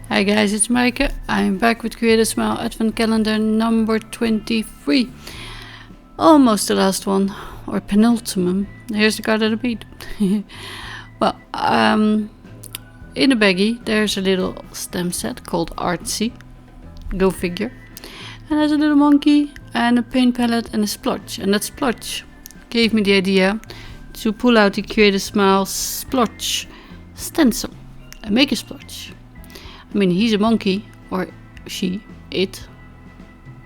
Hi guys, it's Maaike. I'm back with Create a Smile Advent Calendar number 23. Almost the last one, or penultimate. Here's the card of the beat. Well, in the baggie there's a little stamp set called Artsy. Go figure. And there's a little monkey and a paint palette and a splotch. And that splotch gave me the idea to pull out the Create a Smile splotch stencil and make a splotch. I mean, he's a monkey, or she, it,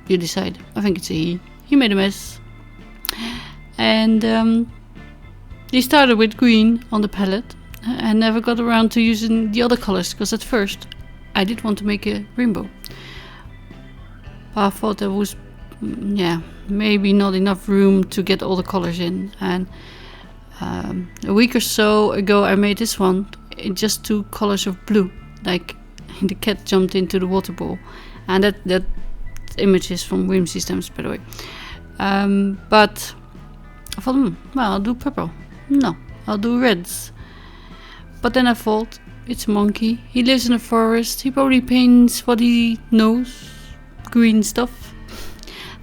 you decide. I think it's a he. He made a mess. And he started with green on the palette and never got around to using the other colors, because at first I did want to make a rainbow. But I thought there was, maybe not enough room to get all the colors in. And a week or so ago I made this one in just 2 colors of blue, like the cat jumped into the water bowl, and that image is from Whimsy Stamps, by the way. But I thought, well, I'll do purple. No, I'll do reds. But then I thought, it's a monkey. He lives in a forest. He probably paints what he knows, green stuff.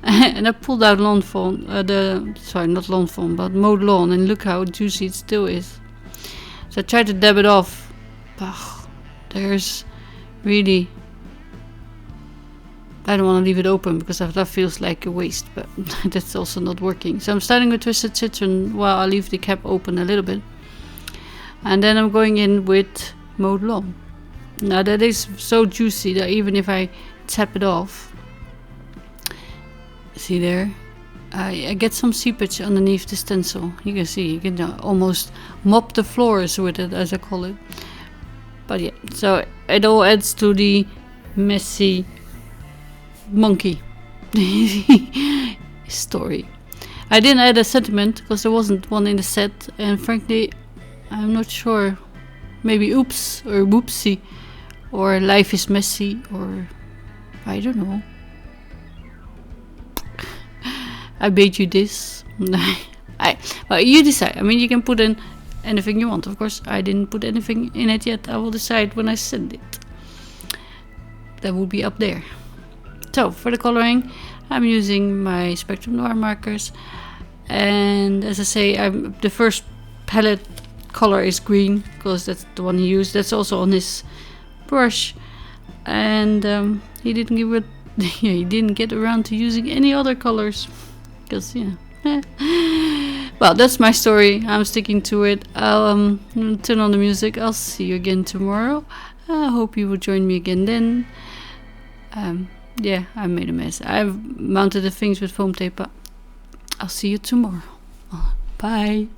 And I pulled out lawn fawn, not lawn fawn, but mowed lawn, and look how juicy it still is. So I tried to dab it off. But there's really, I don't want to leave it open because that feels like a waste, but that's also not working. So I'm starting with Twisted Citron while I leave the cap open a little bit. And then I'm going in with mowed lawn. Now that is so juicy that even if I tap it off, see there, I get some seepage underneath the stencil. You can see, you can almost mop the floors with it, as I call it. But yeah, so it all adds to the messy monkey story. I didn't add a sentiment because there wasn't one in the set, and frankly I'm not sure. Maybe oops or whoopsie or life is messy, or I don't know. I made you this. Well, you decide. I mean, you can put in anything you want. Of course, I didn't put anything in it yet. I will decide when I send it. That will be up there. So for the coloring, I'm using my Spectrum Noir markers, and as I say, the first palette color is green because that's the one he used. That's also on his brush, and he didn't give it. He didn't get around to using any other colors because well, that's my story. I'm sticking to it. I'll turn on the music. I'll see you again tomorrow. I hope you will join me again then. Yeah, I made a mess. I've mounted the things with foam tape, but I'll see you tomorrow. Bye.